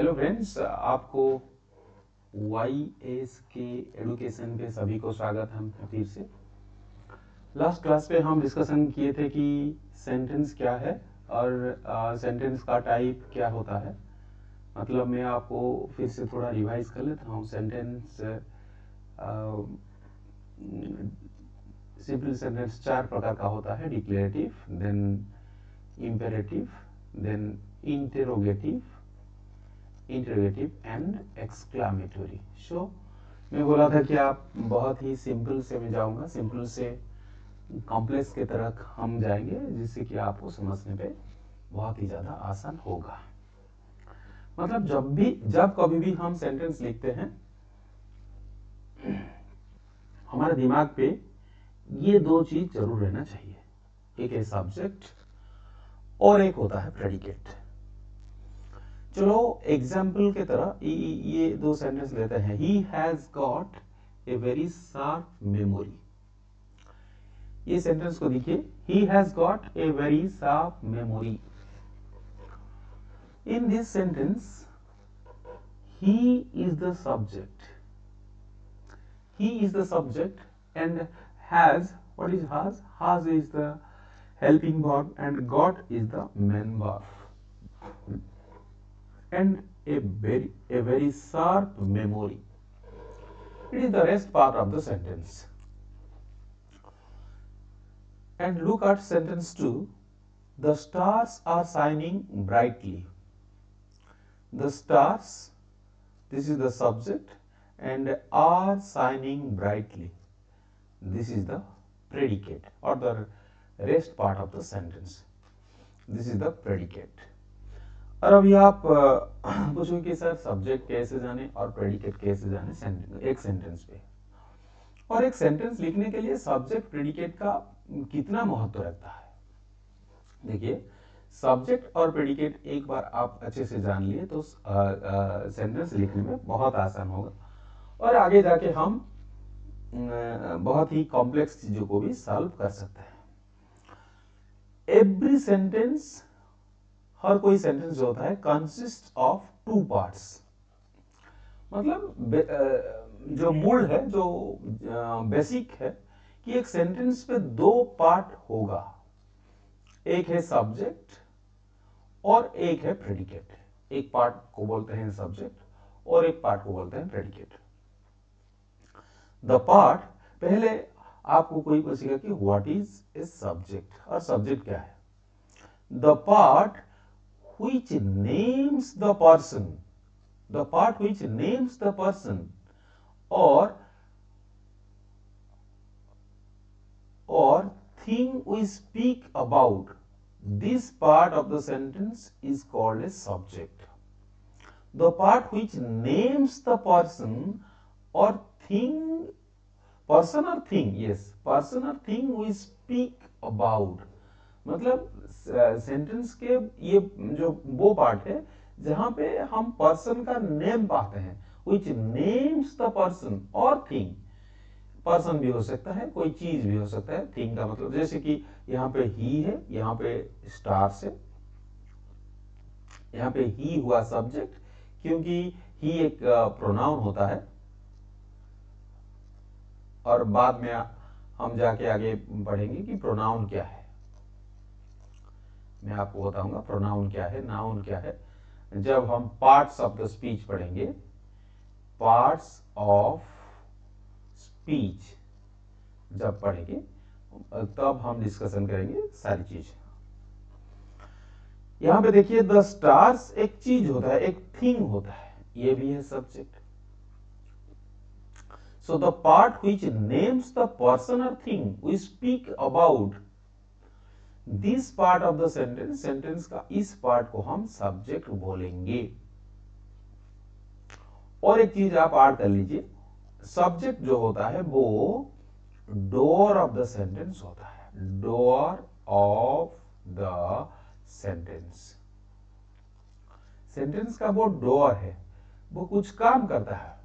Hello friends, आपको YS के education पे सभी को स्वागत है फिर से। लास्ट क्लास पे हम डिस्कशन किए थे कि सेंटेंस क्या है और सेंटेंस का टाइप क्या होता है। मतलब मैं आपको फिर से थोड़ा रिवाइज कर लेता हूँ। सेंटेंस सिंपल सेंटेंस 4 प्रकार का होता है: declarative, then imperative, then interrogative and exclamatory. So मैं बोला था कि आप बहुत ही सिंपल से मैं जाऊंगा, सिंपल से कॉम्प्लेक्स के तरफ हम जाएंगे, जिससे कि आपको समझने पे बहुत ही ज़्यादा आसान होगा। मतलब जब कभी भी हम सेंटेंस लिखते हैं, हमारे दिमाग पे ये दो चीज जरूर रहना चाहिए। एक है सब्जेक्ट और एक होता है प्रेडिकेट। चलो एग्जाम्पल के तरह ये दो सेंटेंस लेते हैं। He has got a very sharp memory. ये सेंटेंस को देखिए, he has got a very sharp memory. In this sentence he is the subject, he is the subject, and has, what is has is the helping verb, and got is the main verb, and a very sharp memory. It is the rest part of the sentence. And look at sentence 2. The stars are shining brightly. The stars, this is the subject, and are shining brightly. This is the predicate or the rest part of the sentence. This is the predicate. और अभी आप पूछोगे कि sir subject कैसे जाने और predicate कैसे जाने एक सेंटेंस पे। और एक सेंटेंस लिखने के लिए सब्जेक्ट प्रेडिकेट का कितना महत्व रखता है। देखिए, सब्जेक्ट और प्रेडिकेट एक बार आप अच्छे से जान लिए तो सेंटेंस लिखने में बहुत आसान होगा, और आगे जाके हम बहुत ही कॉम्प्लेक्स चीजों को भी सॉल्व कर सकते हैं। एवरी सेंटेंस, हर कोई सेंटेंस जो होता है, कंसिस्ट ऑफ 2 पार्ट्स। मतलब जो मूल है, जो बेसिक है कि एक सेंटेंस पे 2 पार्ट होगा। एक है सब्जेक्ट और एक है प्रेडिकेट। एक पार्ट को बोलते हैं सब्जेक्ट और एक पार्ट को बोलते हैं प्रेडिकेट। द पार्ट, पहले आपको कोई पूछेगा कि व्हाट इज ए सब्जेक्ट, और सब्जेक्ट क्या है। The part which names the person, the part which names the person or thing we speak about, this part of the sentence is called a subject. The part which names the person or thing, person or thing, yes, person or thing we speak about, मतलब sentence के ये जो वो part है जहां पे हम person का नेम पाते हैं, which names the person or thing। Person भी हो सकता है, कोई चीज भी हो सकता है। थिंग का मतलब जैसे कि यहाँ पे ही है, यहाँ पे स्टार्स है, यहाँ पे ही हुआ सब्जेक्ट, क्योंकि ही एक प्रोनाउन होता है। और बाद में हम जाके आगे पढ़ेंगे कि प्रोनाउन क्या है। मैं आपको बताऊंगा प्रोनाउन क्या है, नाउन क्या है, जब हम पार्ट्स ऑफ द स्पीच पढ़ेंगे। पार्ट्स ऑफ स्पीच जब पढ़ेंगे तब हम डिस्कशन करेंगे सारी चीज। यहां पे देखिए, द स्टार्स एक चीज होता है, एक थिंग होता है, ये भी है subject. So the part which names the person और thing we speak about, this part of the sentence, sentence का इस पार्ट को हम सब्जेक्ट बोलेंगे। और एक चीज आप ऐड कर लीजिए, सब्जेक्ट जो होता है वो डोर ऑफ द सेंटेंस होता है। Door of the sentence, sentence का वो डोर है, वो कुछ काम करता है।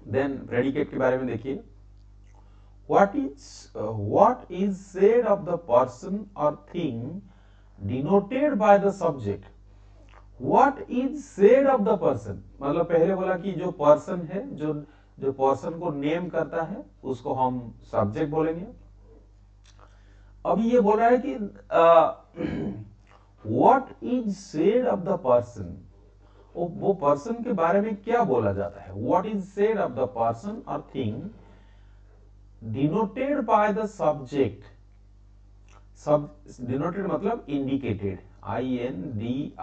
देन प्रेडिकेट के बारे में देखिए, what is said of the person or thing denoted by the subject. What is said of the person, मतलब पहले बोला कि जो पर्सन है, जो पर्सन को नेम करता है उसको हम सब्जेक्ट बोलेंगे। अभी ये बोल रहा है कि what is said of the person, वो पर्सन के बारे में क्या बोला जाता है। What is said of the person or thing denoted by the subject. सब denoted मतलब indicated, INDICATED,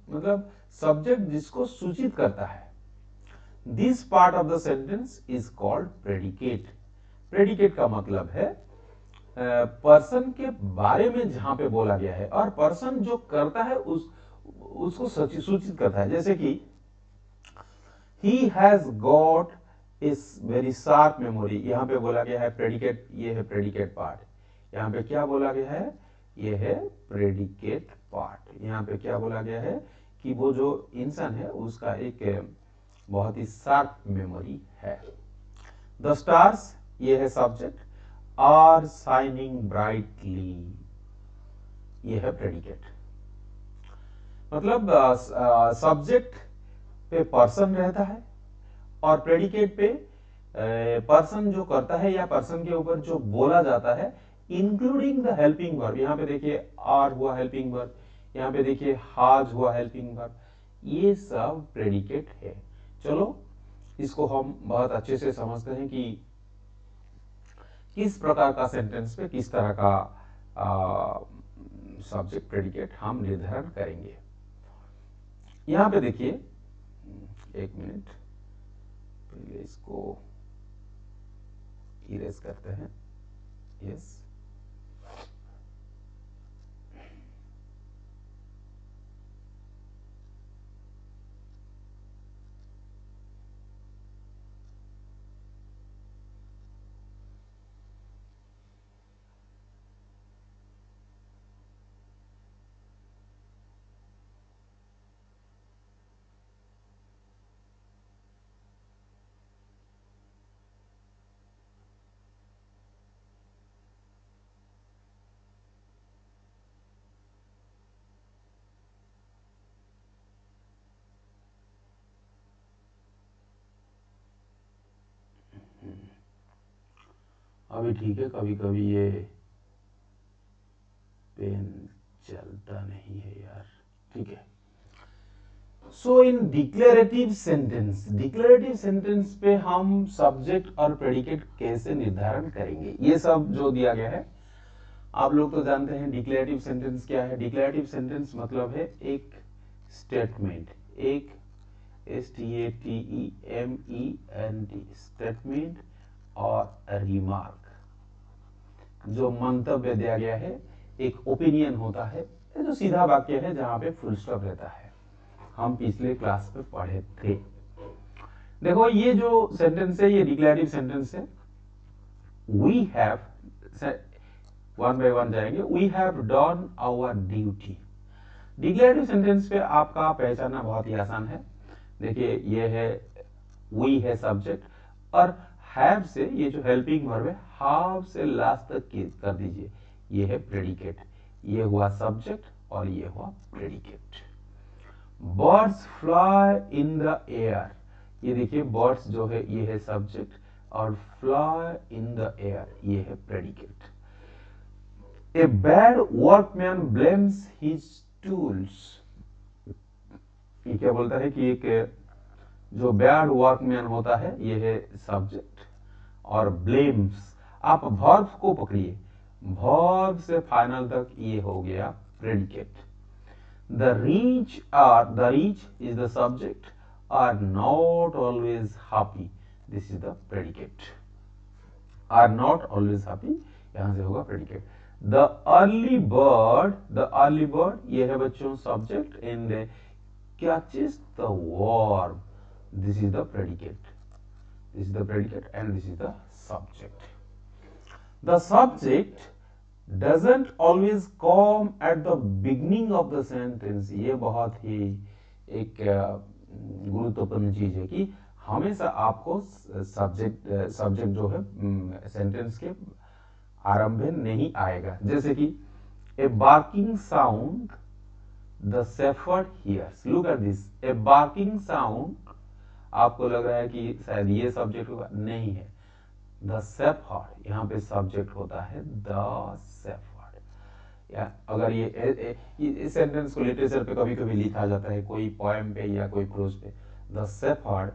मतलब सब्जेक्ट जिसको सूचित करता है। This part of the sentence is called predicate. Predicate का मतलब है पर्सन के बारे में जहां पे बोला गया है और पर्सन जो करता है उसको सूचित करता है। जैसे कि he has got is very sharp memory, यहां पे बोला गया है प्रेडिकेट, ये है प्रेडिकेट पार्ट। यहां पे क्या बोला गया है, ये है प्रेडिकेट पार्ट। यहां पे क्या बोला गया है कि वो जो इंसान है उसका एक बहुत ही शार्प मेमोरी है। द स्टार्स, ये है सब्जेक्ट, आर शाइनिंग ब्राइटली, ये है प्रेडिकेट। मतलब सब्जेक्ट पे पर्सन रहता है और प्रेडिकेट पे पर्सन जो करता है या पर्सन के ऊपर जो बोला जाता है, इंक्लूडिंग द हेल्पिंग वर्ब। यहां पे देखिए आर हुआ हेल्पिंग वर्ब, यहां पे देखिए हाज हुआ हेल्पिंग वर्ब, ये सब प्रेडिकेट है। चलो इसको हम बहुत अच्छे से समझते हैं कि किस प्रकार का सेंटेंस पे किस तरह का सब्जेक्ट प्रेडिकेट हम निर्धारण करेंगे। यहां पे देखिए, एक मिनट, पहले इसको इरेज करते हैं। यस, अभी ठीक है, कभी कभी ये पेन चलता नहीं है यार, ठीक है। सो इन डिक्लेरेटिव सेंटेंस पे हम सब्जेक्ट और प्रेडिकेट कैसे निर्धारण करेंगे, ये सब जो दिया गया है आप लोग तो जानते हैं। डिक्लेरेटिव सेंटेंस क्या है? डिक्लेरेटिव सेंटेंस मतलब है एक स्टेटमेंट, एक STATEMENT स्टेटमेंट और रिमार्क, जो मंतव्य दिया गया है, एक ओपिनियन होता है, जो सीधा वाक्य है जहां पे फुल स्टॉप रहता है। हम पिछले क्लास में पढ़े थे। देखो ये जो सेंटेंस है ये डिक्लेरेटिव सेंटेंस है। We have, one by one जाएंगे। We have done our duty. Declarative sentence पे आपका पहचानना बहुत ही आसान है। देखिए ये है, वी है सब्जेक्ट और हैव से ये जो हेल्पिंग वर्ब है, हाव से लास्ट तक कर दीजिए, ये है प्रेडिकेट। ये हुआ सब्जेक्ट और ये हुआ predicate. Birds fly in the air, ये देखिए बर्ड्स जो है ये है सब्जेक्ट और फ्लाई इन द एयर ये है predicate. A bad workman blames his tools, ये क्या बोलता है कि एक जो बैड वर्कमैन होता है ये है सब्जेक्ट और ब्लेम्स, आप वर्ब को पकड़िए, वर्ब से फाइनल तक ये हो गया predicate. The rich is the subject, are not always happy, this is the predicate। are not always happy यहां से होगा predicate। the early bird ये है बच्चों subject and catches the worm, this is the predicate, and this is the subject। the subject doesn't always come at the beginning of the sentence, ये बहुत ही एक गुरुत्वपूर्ण चीज है कि हमेशा आपको सब्जेक्ट जो है सेंटेंस के आरंभ में नहीं आएगा। जैसे कि a barking sound the shepherd hears, look at this, a barking sound, आपको लग रहा है कि शायद ये सब्जेक्ट होगा, नहीं है। द शेफर्ड यहाँ पे सब्जेक्ट होता है द शेफर्ड। या अगर ये सेंटेंस को लिटरेचर पे कभी कभी लिखा जाता है, कोई पोएम पे या कोई प्रोज पे, the shepherd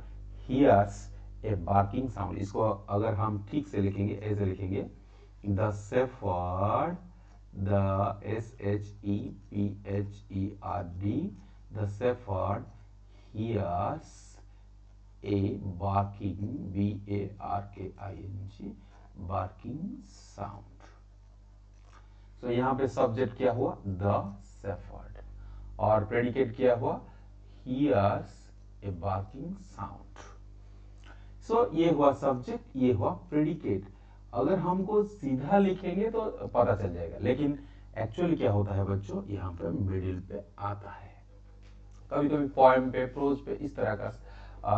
hears a barking sound, इसको अगर हम ठीक से लिखेंगे ऐसे लिखेंगे, the shepherd, the SHEPHERD, the shepherd hears a barking, BARKING, barking sound. So यहाँ पे सब्जेक्ट क्या हुआ, the shepherd, और प्रेडिकेट क्या हुआ, hears a barking sound. So ये हुआ सब्जेक्ट, ये हुआ प्रेडिकेट। अगर हमको सीधा लिखेंगे तो पता चल जाएगा, लेकिन एक्चुअली क्या होता है बच्चों, यहाँ पे मिडिल पे आता है। कभी कभी पोएम पे, प्रोज पे इस तरह का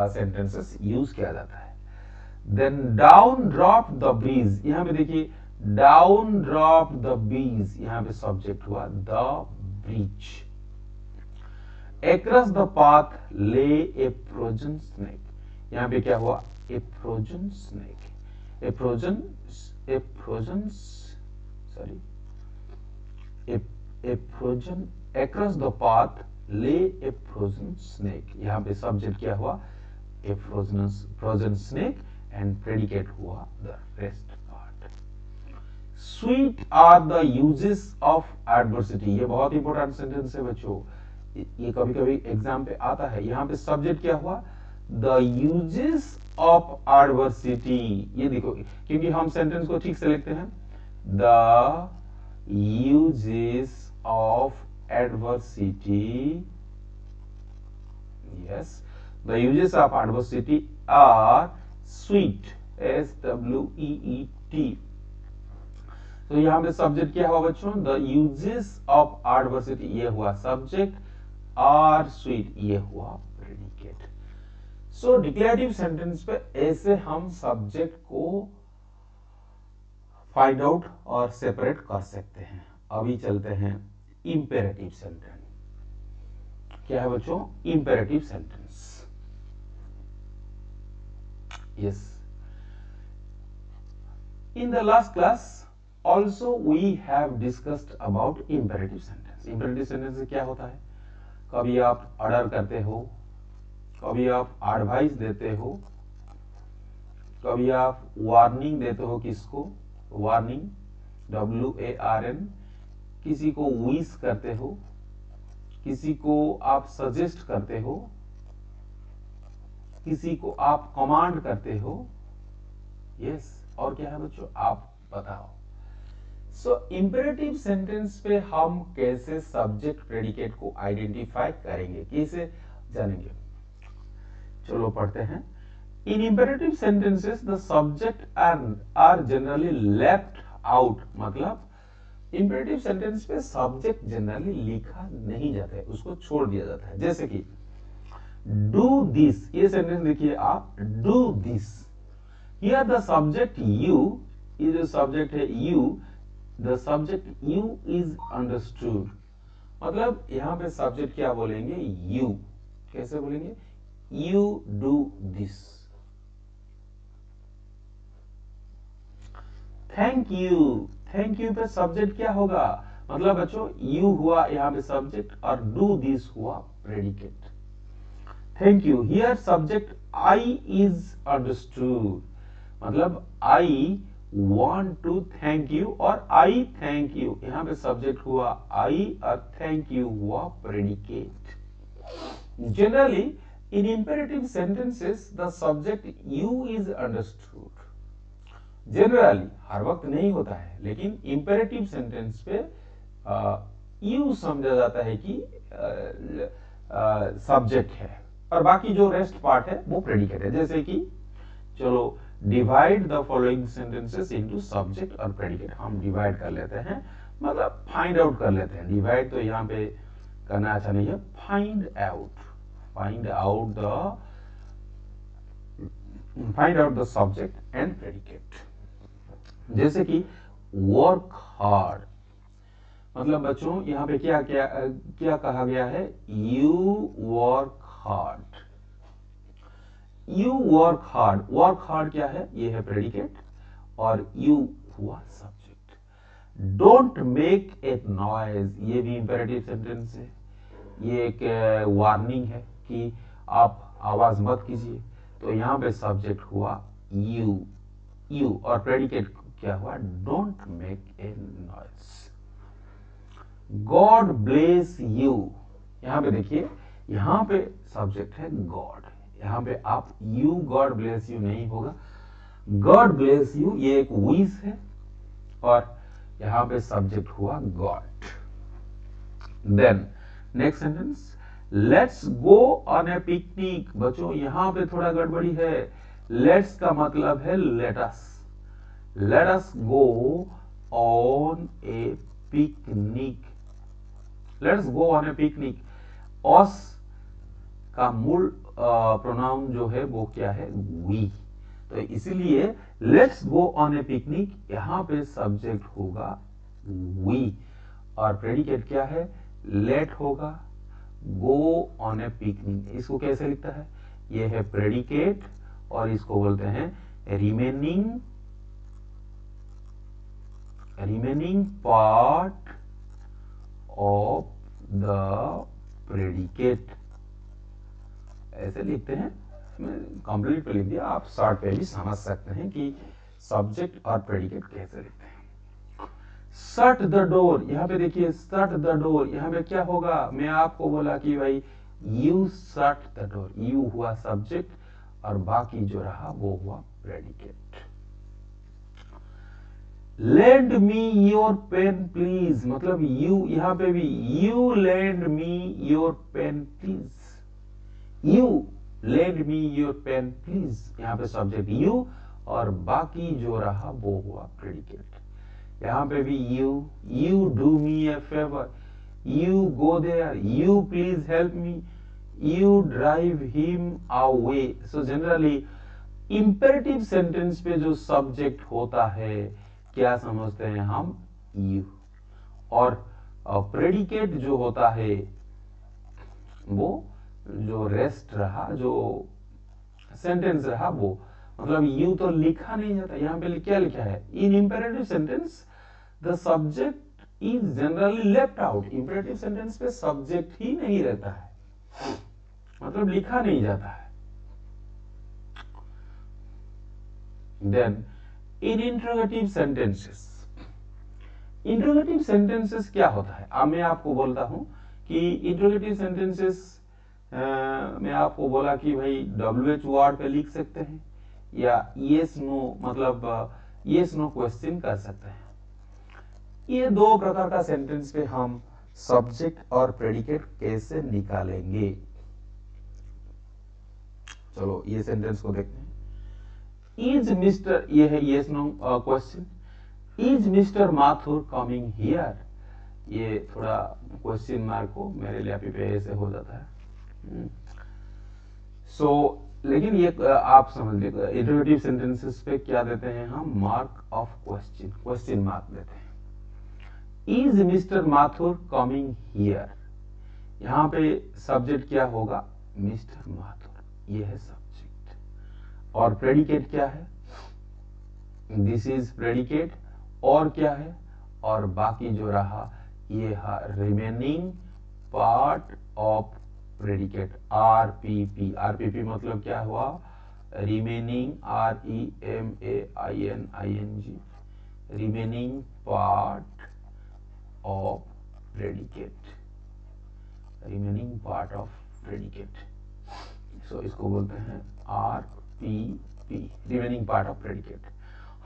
सेंटेंसेस यूज किया जाता है। Then down drop the bees, यहाँ पे देखिए डाउन ड्रॉप द बीज, यहाँ पे सब्जेक्ट हुआ the bridge. Across the path lay a frozen snake, यहाँ पे क्या हुआ, a frozen snake, a frozen across the path lay a frozen snake, यहाँ पे सब्जेक्ट क्या हुआ, a frozen snake, and predicate हुआ the rest part. Sweet are the uses of adversity, ये बहुत इंपॉर्टेंट सेंटेंस है बच्चों, ये कभी कभी एग्जाम पे आता है। यहाँ पे सब्जेक्ट क्या हुआ, द यूजेस ऑफ एडवर्सिटी, ये देखो क्योंकि हम सेंटेंस को ठीक से लिखते हैं, the uses of adversity, yes, the uses of adversity are sweet, SWEET। तो यहाँ पे सब्जेक्ट क्या हुआ बच्चों, द यूजेस ऑफ एडवर्सिटी, ये हुआ सब्जेक्ट, आर स्वीट ये हुआ प्रेडिकेट। सो डिक्लेरेटिव सेंटेंस पे ऐसे हम सब्जेक्ट को फाइंड आउट और सेपरेट कर सकते हैं। अभी चलते हैं इंपेरेटिव सेंटेंस। क्या है बच्चों, imperative sentence, yes. In the last class also we have discussed about imperative sentence. Imperative sentence क्या होता है, कभी आप ऑर्डर करते हो, कभी आप एडवाइस देते हो, कभी आप वार्निंग देते हो, किसको, वार्निंग, WARN, किसी को विश करते हो, किसी को आप सजेस्ट करते हो, किसी को आप कमांड करते हो, यस। और क्या है बच्चों, आप बताओ। सो इंपेरेटिव सेंटेंस पे हम कैसे सब्जेक्ट प्रेडिकेट को आइडेंटिफाई करेंगे, कैसे जानेंगे, चलो पढ़ते हैं। In imperative sentences the subject are generally left out, मतलब इंपेरेटिव सेंटेंस पे सब्जेक्ट जनरली लिखा नहीं जाता है, उसको छोड़ दिया जाता है। जैसे कि डू दिस, ये सेंटेंस देखिए आप, do this, here the subject you, ये जो सब्जेक्ट है you, the subject you is understood, मतलब यहां पे सब्जेक्ट क्या बोलेंगे, यू। कैसे बोलेंगे, you do this. Thank you पे सब्जेक्ट क्या होगा, मतलब बच्चों यू हुआ यहाँ पे सब्जेक्ट और डू दिस हुआ predicate. Thank you, here subject I is understood, मतलब आई want to thank you और I thank you, यहाँ पे सब्जेक्ट हुआ I और thank you हुआ predicate. Generally in imperative sentences the subject you is understood. Generally हर वक्त नहीं होता है, लेकिन imperative sentence पे you समझा जाता है कि सब्जेक्ट है और बाकी जो रेस्ट पार्ट है वो प्रेडिकेट है। जैसे कि चलो divide the following sentences into subject और प्रेडिकेट, हम डिवाइड कर लेते हैं, मतलब फाइंड आउट कर लेते हैं। डिवाइड तो यहाँ पे करना अच्छा नहीं है, find out the find out the subject and predicate. जैसे कि वर्क हार्ड, मतलब बच्चों यहाँ पे क्या क्या क्या कहा गया है, you work hard, you work hard. Work hard क्या है, ये है प्रेडिकेट और यू हुआ subject. Don't make a noise, ये भी इंपेरेटिव सेंटेंस है, ये एक वार्निंग है कि आप आवाज मत कीजिए। तो यहाँ पे सब्जेक्ट हुआ यू, यू, और प्रेडिकेट क्या हुआ, don't make a noise. God bless you, यहाँ पे देखिए, यहाँ पे सब्जेक्ट है गॉड, यहाँ पे आप यू गॉड ब्लेस यू नहीं होगा, गॉड ब्लेस यू ये एक विश है और यहाँ पे सब्जेक्ट हुआ God. Then next sentence, let's go on a picnic. बच्चों यहाँ पे थोड़ा गड़बड़ी है, लेट्स का मतलब है let us go on a picnic, let's go on a picnic. Us का मूल प्रोनाउन जो है वो क्या है, वी, तो इसीलिए let's go on a picnic, यहां पे सब्जेक्ट होगा वी और प्रेडिकेट क्या है, लेट होगा, गो ऑन ए पिकनिक। इसको कैसे लिखता है, ये है प्रेडिकेट और इसको बोलते हैं remaining part of the predicate, ऐसे लिखते हैं। कंप्लीट पे लिख दिया, आप शॉर्ट पे भी समझ सकते हैं कि सब्जेक्ट और प्रेडिकेट कैसे लिखते हैं। शट द डोर, यहाँ पे देखिए शट द डोर, यहाँ पे क्या होगा, मैं आपको बोला कि भाई you shut the door, you हुआ सब्जेक्ट और बाकी जो रहा वो हुआ predicate. Lend me your pen please, मतलब यू, यहाँ पे भी you lend me your pen please, you lend me your pen please, यहाँ पे सब्जेक्ट यू और बाकी जो रहा वो हुआ प्रेडिकेट। यहाँ पे भी you do me a favour, you go there, you please help me, you drive him away. So generally imperative sentence पे जो सब्जेक्ट होता है क्या समझते हैं हम, यू, और प्रेडिकेट जो होता है वो जो रेस्ट रहा, जो सेंटेंस रहा वो, मतलब यू तो लिखा नहीं जाता, यहाँ पे क्या लिखा है, in imperative sentence the subject is generally left out. Imperative sentence पे सब्जेक्ट ही नहीं रहता है, मतलब लिखा नहीं जाता है। Then in interrogative sentences, interrogative sentences क्या होता है, अब मैं आपको बोलता हूं कि इंट्रोगेटिव सेंटेंसेस मैं आपको बोला कि भाई WH वर्ड पे लिख सकते हैं या yes no, मतलब yes no क्वेश्चन कर सकते हैं। ये दो प्रकार का सेंटेंस पे हम सब्जेक्ट और प्रेडिकेट कैसे निकालेंगे, चलो ये सेंटेंस को देखते हैं। इज मिस्टर, ये है yes no question, is mister Mathur coming here, ये थोड़ा क्वेश्चन मार्क को मेरे लिहाज पे ऐसे हो जाता है। सो लेकिन ये आप समझ लीजिए इंटरोगेटिव सेंटेंसेस पे क्या देते हैं हम, mark of question, question mark देते हैं। Is mister Mathur coming here, यहाँ पे सब्जेक्ट क्या होगा, मिस्टर माथुर, ये है सब्जेक्ट और प्रेडिकेट क्या है, दिस इज प्रेडिकेट, और क्या है, और बाकी जो रहा ये है remaining part of predicate, RPP। RPP मतलब क्या हुआ, remaining, REMAINING, remaining part of predicate, remaining part of predicate. So इसको बोलते हैं RPP, remaining part of predicate.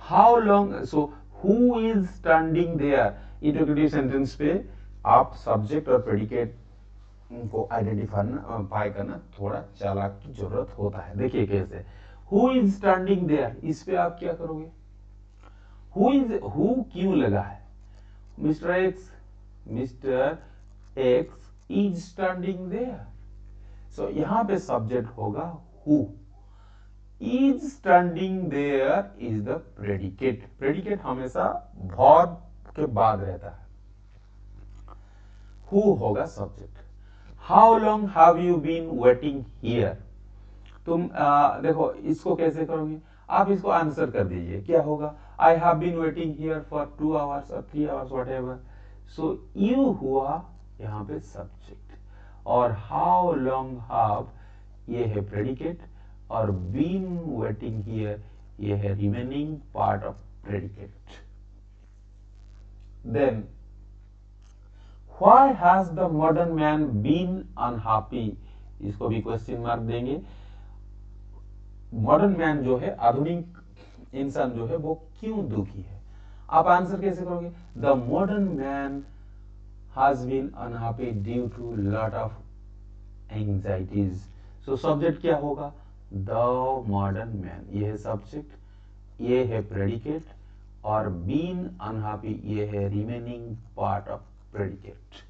How long, so who is standing there, interrogative sentence पे आप subject और predicate को आइडेंटिफाई करना थोड़ा चालाक की जरूरत होता है। देखिए कैसे, हु इज स्टैंडिंग देयर, इस पे आप क्या करोगे, हु क्यों लगा है, mister x is standing there, so यहां पे सब्जेक्ट होगा who, is standing there is the predicate. Predicate हमेशा वर्ब के बाद रहता है। हु होगा subject. How long have you been waiting here. तुम देखो इसको कैसे करोगे, आप इसको आंसर कर दीजिए, क्या होगा, I have been waiting here for 2 hours और 3 hours whatever. So you हुआ यहाँ पे सब्जेक्ट, और हाउ लॉन्ग हैव ये है प्रेडिकेट, और बीन वेटिंग हियर ये है remaining part of predicate. Then why has the modern man been unhappy, इसको भी क्वेश्चन मार्क देंगे। मॉडर्न मैन जो है, आधुनिक इंसान जो है, वो क्यों दुखी है। आप आंसर कैसे करोगे, the modern man has been unhappy due to lot of anxieties. So subject क्या होगा, द मॉडर्न मैन, ये है सब्जेक्ट, ये है प्रेडिकेट, और बीन अनहैप्पी ये है remaining part of predicate.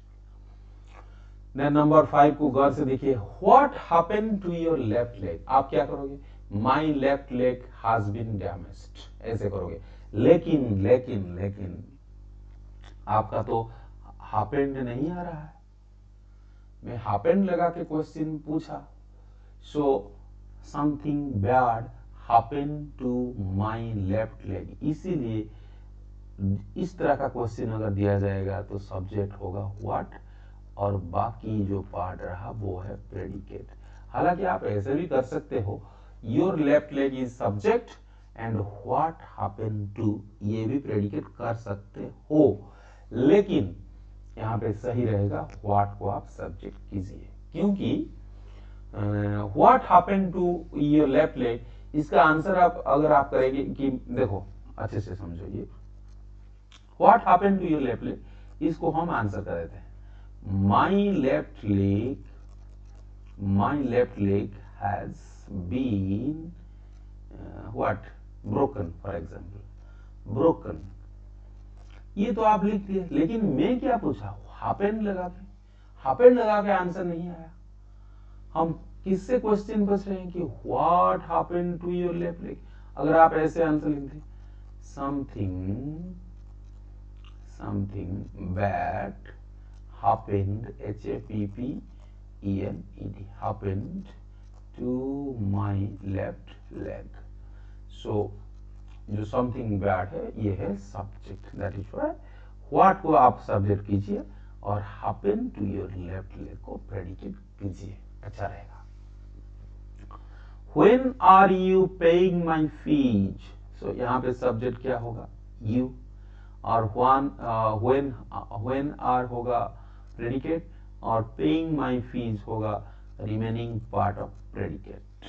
Then number 5 को गौर से देखिए, what happened to your left leg. आप क्या करोगे, my left leg has been damaged, ऐसे करोगे। लेकिन लेकिन लेकिन आपका तो हैपेंड नहीं आ रहा है, मैं हैपेंड लगा के क्वेश्चन पूछा। So something bad happened to my left leg, इसीलिए इस तरह का क्वेश्चन अगर दिया जाएगा तो सब्जेक्ट होगा व्हाट, और बाकी जो पार्ट रहा वो है प्रेडिकेट। हालांकि आप ऐसे भी कर सकते हो, your left leg is subject and what happened to, ये भी प्रेडिकेट कर सकते हो, लेकिन यहाँ पे सही रहेगा व्हाट को आप सब्जेक्ट कीजिए, क्योंकि what happened to your left leg, इसका आंसर आप अगर आप करेंगे कि देखो अच्छे से समझो, ये what happened to your left leg, इसको हम आंसर कर देते हैं, my left leg has been what broken, for example broken, ये तो आप लिख दिए, लेकिन मैं क्या पूछा, happen लगा के आंसर नहीं आया। हम किससे क्वेश्चन पूछ रहे हैं कि what happened to your left leg, अगर आप ऐसे आंसर लिखते something bad happened, HAPPENED, happened to my left leg। so जो something bad है ये है subject, that is why what को आप subject कीजिए और happen to your left leg को predicate कीजिए, अच्छा रहेगा। when are you paying my fees, so यहाँ पे subject क्या होगा, you, और when are होगा प्रेडिकेट, और पेइंग माई फीस होगा remaining part of predicate.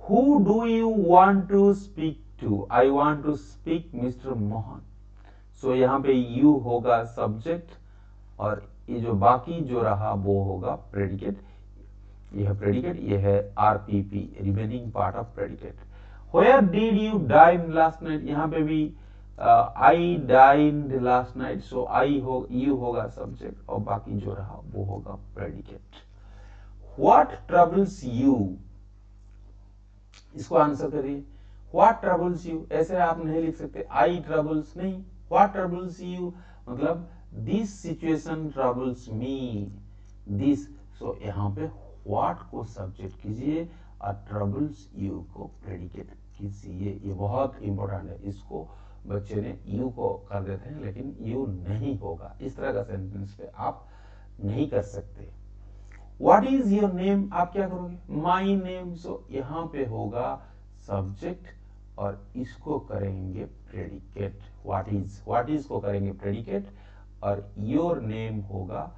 Who do you want to speak to, I want to speak mister Mohan. So यहाँ पे यू होगा सब्जेक्ट, और ये जो बाकी जो रहा वो होगा प्रेडिकेट, ये है प्रेडिकेट, ये है RPP, remaining part of predicate. Where did you dine last night, यहाँ पे भी I dined last night, so you होगा सब्जेक्ट, और बाकी जो रहा वो होगा प्रेडिकेट। व्हाट ट्रबल्स यू, इसको आंसर करिए, व्हाट ट्रबल्स यू, ऐसे आप नहीं लिख सकते आई ट्रबल्स, नहीं, व्हाट ट्रबल्स यू मतलब this situation troubles me, this, so यहाँ पे व्हाट को सब्जेक्ट कीजिए और ट्रबल्स यू को प्रेडिकेट कीजिए, ये बहुत इंपॉर्टेंट है। इसको बच्चे ने यू को कर देते हैं, लेकिन यू नहीं होगा, इस तरह का सेंटेंस पे आप नहीं कर सकते। व्हाट इज योर नेम, आप क्या करोगे, माई नेम, सो यहाँ पे होगा सब्जेक्ट और इसको करेंगे प्रेडिकेट। व्हाट इज को करेंगे प्रेडिकेट और योर नेम होगा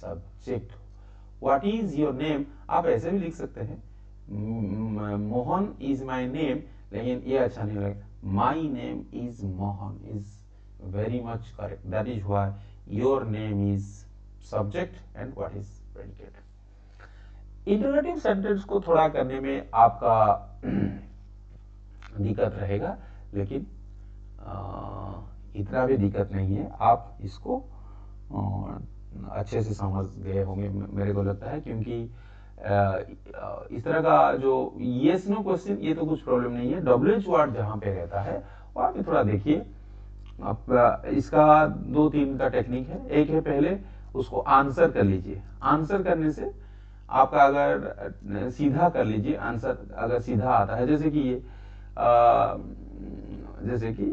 subject. What is your name, आप ऐसे भी लिख सकते हैं, मोहन इज माई नेम, लेकिन ये अच्छा नहीं लगेगा, my name is Mohan is very much correct, that is why your name is subject and what is predicate। Interrogative sentence को थोड़ा करने में आपका दिक्कत रहेगा, लेकिन इतना भी दिक्कत नहीं है, आप इसको अच्छे से समझ गए होंगे मेरे को लगता है, क्योंकि इस तरह का जो यस नो क्वेश्चन, ये तो कुछ प्रॉब्लम नहीं है। WH वर्ड जहां पे रहता है वहां पे थोड़ा देखिए। आप इसका 2-3 का टेक्निक है। एक है, पहले उसको आंसर कर लीजिए। आंसर करने से आपका अगर सीधा कर लीजिए, आंसर अगर सीधा आता है, जैसे कि ये जैसे कि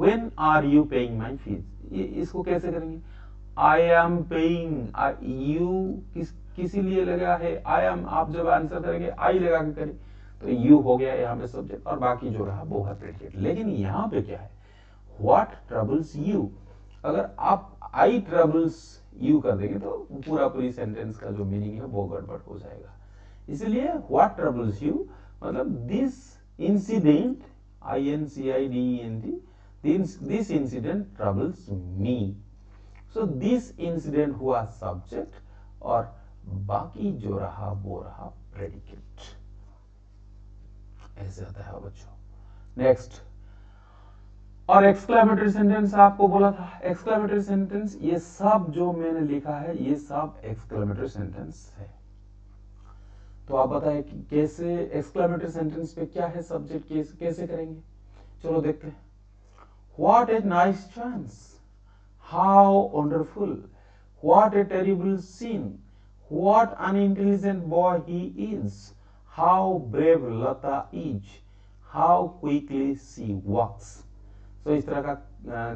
when are you paying my fees, ये इसको कैसे करेंगे? आई एम पेइंग, यू किसी लिए लगा है, आई एम, आप जब आंसर करेंगे आई लगा के करें तो यू हो गया यहाँ पे सब्जेक्ट, और बाकी जो रहा वो है प्रेडिकेट। लेकिन यहाँ पे क्या है, व्हाट ट्रबल्स यू, अगर आप आई ट्रबल्स यू कर देंगे तो पूरी सेंटेंस का जो मीनिंग है वो गड़बड़ हो जाएगा। इसलिए व्हाट ट्रबल्स यू मतलब this incident, INCIDENT, this incident troubles me. So this incident हुआ सब्जेक्ट और बाकी जो रहा वो रहा प्रेडिकेट। ऐसे होता है बच्चों। नेक्स्ट, और एक्सक्लेमेटरी सेंटेंस आपको बोला था, एक्सक्लेमेटरी सेंटेंस, ये सब जो मैंने लिखा है ये सब एक्सक्लेमेटरी सेंटेंस है। तो आप बताएं कि कैसे एक्सक्लेमेटरी सेंटेंस पे क्या है सब्जेक्ट, कैसे करेंगे? चलो देखते हैं। What a nice chance, how wonderful, what a terrible scene, what unintelligent boy he is, how brave Lata is, how quickly she walks. तो इस तरह का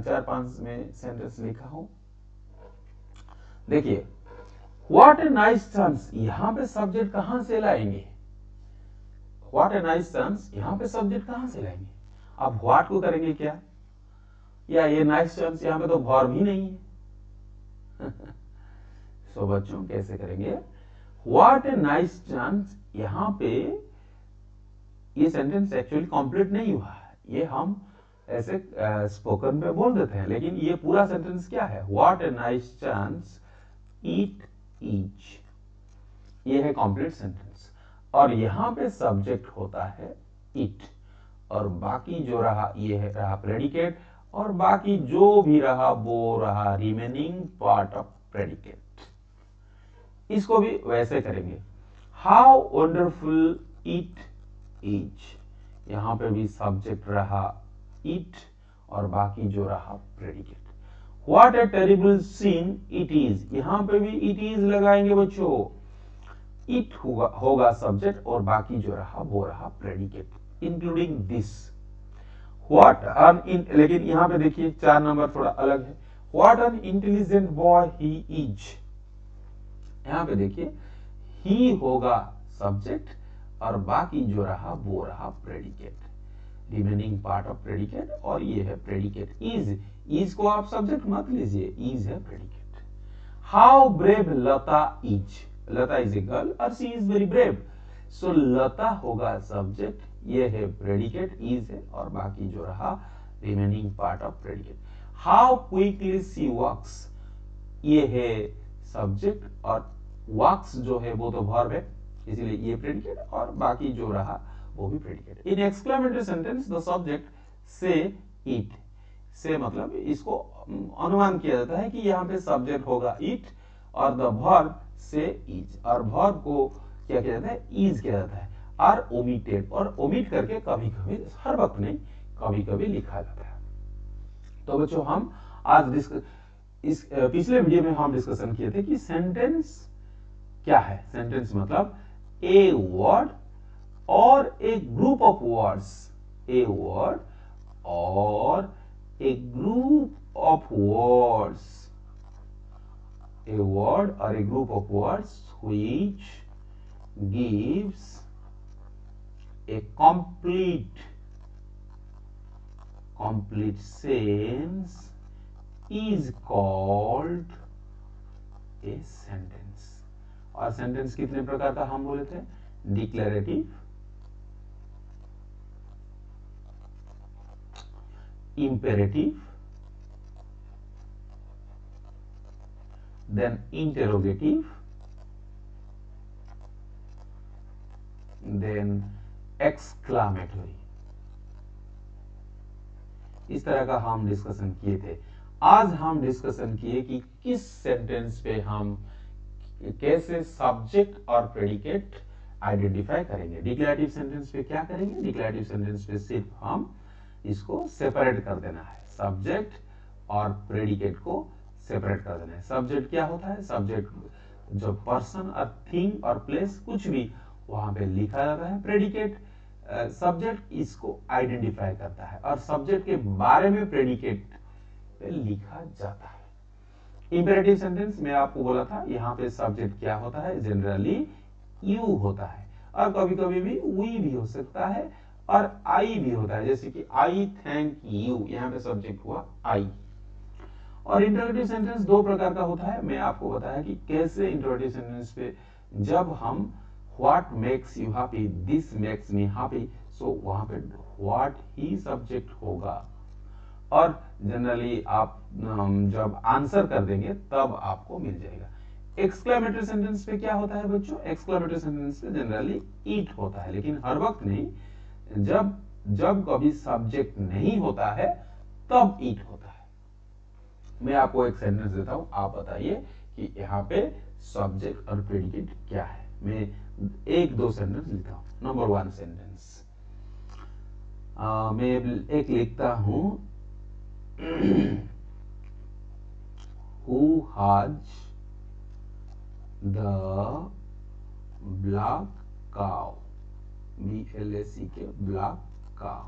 4-5 में सेंटेंस लिखा हूं। देखिए, व्हाट ए नाइस चांस, यहां पे सब्जेक्ट कहां से लाएंगे? व्हाट ए नाइस चांस, यहां पे सब्जेक्ट कहां से लाएंगे? अब व्हाट को करेंगे क्या, या ये नाइस चांस, यहां पे तो वर्ब ही नहीं है। सो बच्चों कैसे करेंगे? व्हाट ए नाइस चांस, यहां पे ये सेंटेंस एक्चुअली कंप्लीट नहीं हुआ है, ये हम ऐसे स्पोकन पे बोल देते हैं, लेकिन ये पूरा सेंटेंस क्या है? What a nice chance it is, ये है कंप्लीट सेंटेंस। और यहां पे सब्जेक्ट होता है इट, और बाकी जो रहा ये है रहा प्रेडिकेट, और बाकी जो भी रहा वो रहा रिमेनिंग पार्ट ऑफ प्रेडिकेट। इसको भी वैसे करेंगे। हाउ वंडरफुल इट इज, यहां पे भी सब्जेक्ट रहा इट और बाकी जो रहा predicate. What a terrible seen it is, यहां पे भी इट इज लगाएंगे बच्चों। इट होगा सब्जेक्ट और बाकी जो रहा वो रहा प्रेडिकेट इंक्लूडिंग दिस। व्हाट अन, लेकिन यहां पे देखिए 4 नंबर थोड़ा अलग है। What an intelligent boy he is, यहां पे देखिए ही होगा सब्जेक्ट और बाकी जो रहा वो रहा predicate, remaining part of predicate, और ये है प्रेडिकेट इज। इज को आप सब्जेक्ट मत लीजिए, इज है predicate. How brave Lata is, Lata is a girl और शी इज वेरी ब्रेव, सो लता होगा सब्जेक्ट, ये है प्रेडिकेट इज है, और बाकी जो रहा remaining part of predicate. How quickly she walks, ये है सब्जेक्ट, और वॉक्स जो है वो तो वर्ब है, इसीलिए ये प्रेडिकेट और बाकी जो रहा वो भी predicate. In exclamatory sentence the subject से इट, से मतलब इसको अनुमान किया जाता है कि यहाँ पे सब्जेक्ट होगा इट और द वर्ब से इज, और वर्ब को क्या किया जाता है? इज किया जाता है। आर ओमिटेड, और ओमिट करके कभी कभी, हर वक्त नहीं, कभी कभी लिखा जाता है। तो बच्चों हम आज इस पिछले वीडियो में हम डिस्कशन किए थे कि सेंटेंस क्या है। सेंटेंस मतलब a word or a group of words, a word or a group of words, a word or a group of words which gives a complete sense is called a sentence। और sentence कितने प्रकार का हम बोले थे? Declarative, imperative, then interrogative, then exclamatory। इस तरह का हम डिस्कशन किए थे। आज हम डिस्कशन किए कि किस सेंटेंस पे हम कैसे सब्जेक्ट और प्रेडिकेट आइडेंटिफाई करेंगे। डिक्लेरेटिव सेंटेंस पे क्या करेंगे, डिक्लेरेटिव सेंटेंस पे सिर्फ हम इसको सेपरेट कर देना है, सब्जेक्ट और प्रेडिकेट को सेपरेट कर देना है। सब्जेक्ट क्या होता है, सब्जेक्ट जो पर्सन और थिंग और प्लेस कुछ भी वहां पे लिखा जाता है। प्रेडिकेट सब्जेक्ट इसको आइडेंटिफाई करता है और सब्जेक्ट के बारे में प्रेडिकेट पे लिखा जाता है। इंपेरेटिव सेंटेंस में आपको बोला था, यहाँ पे सब्जेक्ट क्या होता है, जनरली यू होता है और कभी कभी भी वी भी हो सकता है और आई भी होता है, जैसे कि आई थैंक यू, यहाँ पे सब्जेक्ट हुआ आई। और इंटरोगेटिव सेंटेंस दो प्रकार का होता है, मैं आपको बताया कि कैसे इंटरोगेटिव सेंटेंस पे जब हम what makes you happy, this makes me happy, so वहां पे व्हाट ही सब्जेक्ट होगा और जनरली आप जब आंसर कर देंगे तब आपको मिल जाएगा। एक्सक्लेमेटरी सेंटेंस पे क्या होता है बच्चों, एक्सक्लेमेटरी सेंटेंस पे जनरली ईट होता है, लेकिन हर वक्त नहीं, जब जब कभी सब्जेक्ट नहीं होता है तब ईट होता है। मैं आपको एक सेंटेंस देता हूं, आप बताइए कि यहाँ पे सब्जेक्ट और प्रेडिकेट क्या है। मैं एक दो सेंटेंस लिखता हूं। नंबर 1 सेंटेंस मैं एक लिखता हूं, who has the black cow, BLACK, black cow,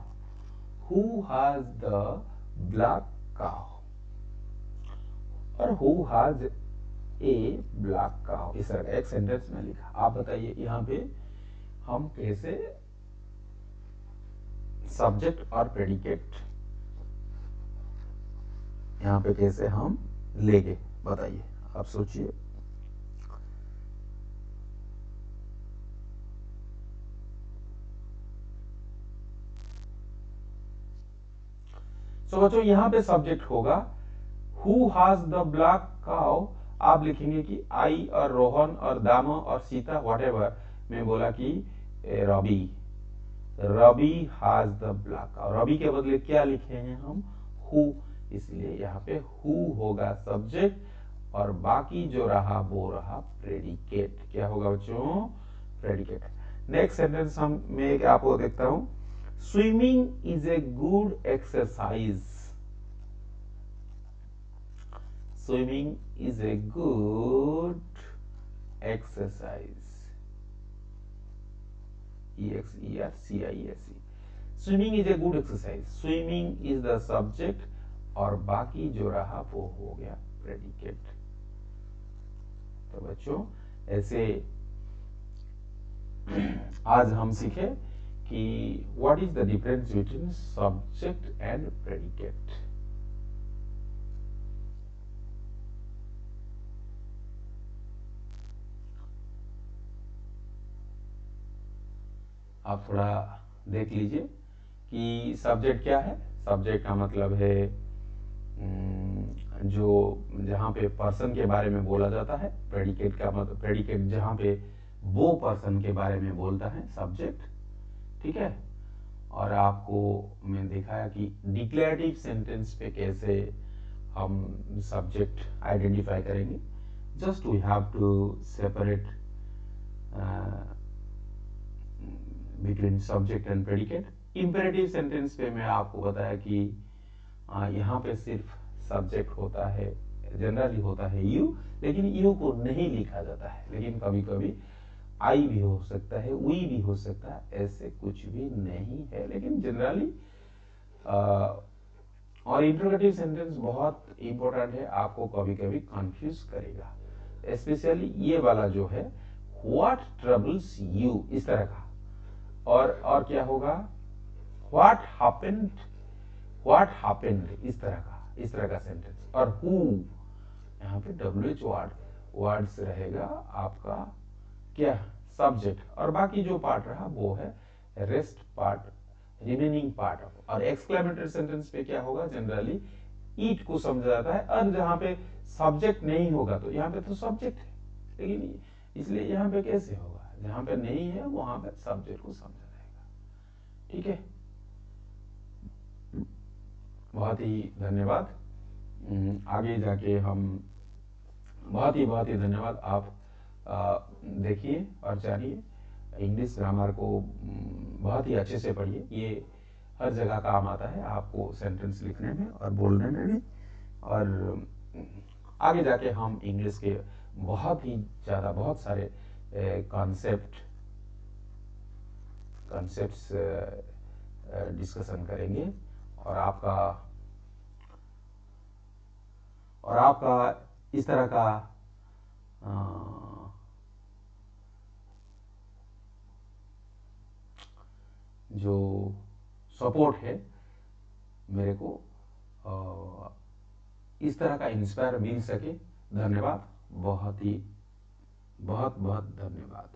who has the black cow और who has a black cow, इस तरह का एक सेंटेंस में लिखा। आप बताइए यहाँ पे हम कैसे सब्जेक्ट और प्रेडिकेट यहाँ पे कैसे हम लेंगे, बताइए, आप सोचिए। तो बच्चों यहाँ पे सब्जेक्ट होगा who has the black cow, आप लिखेंगे कि आई और रोहन और दामा और सीता व्हाटएवर, मैं बोला कि Ravi, Ravi has the black cow, Ravi के बदले क्या लिखेंगे हम, हु, इसलिए यहाँ पे हु होगा सब्जेक्ट और बाकी जो रहा वो रहा प्रेडिकेट। क्या होगा बच्चों, प्रेडिकेट। नेक्स्ट सेंटेंस हम मैं आपको देखता हूं, swimming is a good exercise, swimming is a good exercise, EXERCISE, swimming is a good exercise, swimming is the subject और बाकी जो रहा वो हो गया प्रेडिकेट। तो बच्चों ऐसे आज हम सीखे कि what is the difference between subject and predicate. आप थोड़ा देख लीजिए कि सब्जेक्ट क्या है। सब्जेक्ट का मतलब है जो जहाँ पे पर्सन के बारे में बोला जाता है। प्रेडिकेट का मतलब, प्रेडिकेट जहाँ पे वो पर्सन के बारे में बोलता है, सब्जेक्ट, ठीक है। और आपको मैं दिखाया कि डिक्लेरेटिव सेंटेंस पे कैसे हम सब्जेक्ट आइडेंटिफाई करेंगे। Just we have to separate between subject and predicate. Imperative sentence पे मैं आपको बताया कि यहाँ पे सिर्फ सब्जेक्ट होता है, जनरली होता है यू, लेकिन यू को नहीं लिखा जाता है, लेकिन कभी कभी आई भी हो सकता है, वी भी हो सकता है, ऐसे कुछ भी नहीं है, लेकिन जनरली। और इंटरोगेटिव सेंटेंस बहुत इंपॉर्टेंट है, आपको कभी कभी कंफ्यूज करेगा, स्पेशली ये वाला जो है व्हाट ट्रबल्स यू, इस तरह का। और क्या होगा, व्हाट हैपेंड, व्हाट हैपेंड, इस तरह का सेंटेंस। और हु, यहाँ पे WH वर्ड्स रहेगा आपका क्या, सब्जेक्ट, और बाकी जो पार्ट रहा वो है rest part, remaining part of. और एक्सक्लेमेटरी सेंटेंस पे क्या होगा, जनरली ईट को समझा जाता है, और जहां पे सब्जेक्ट नहीं होगा तो यहाँ पे तो सब्जेक्ट है, लेकिन इसलिए यहाँ पे कैसे होगा, जहां पे नहीं है वहां पे सब्जेक्ट को समझा जाएगा, ठीक है। बहुत ही धन्यवाद। आगे जाके हम बहुत ही धन्यवाद। आप देखिए और जानिए। इंग्लिश ग्रामर को बहुत ही अच्छे से पढ़िए, ये हर जगह काम आता है आपको सेंटेंस लिखने में और बोलने में भी। और आगे जाके हम इंग्लिश के बहुत ही ज़्यादा बहुत सारे कॉन्सेप्ट्स डिस्कशन करेंगे। और आपका इस तरह का जो सपोर्ट है मेरे को, इस तरह का इंस्पायर मिल सके। धन्यवाद, बहुत बहुत धन्यवाद।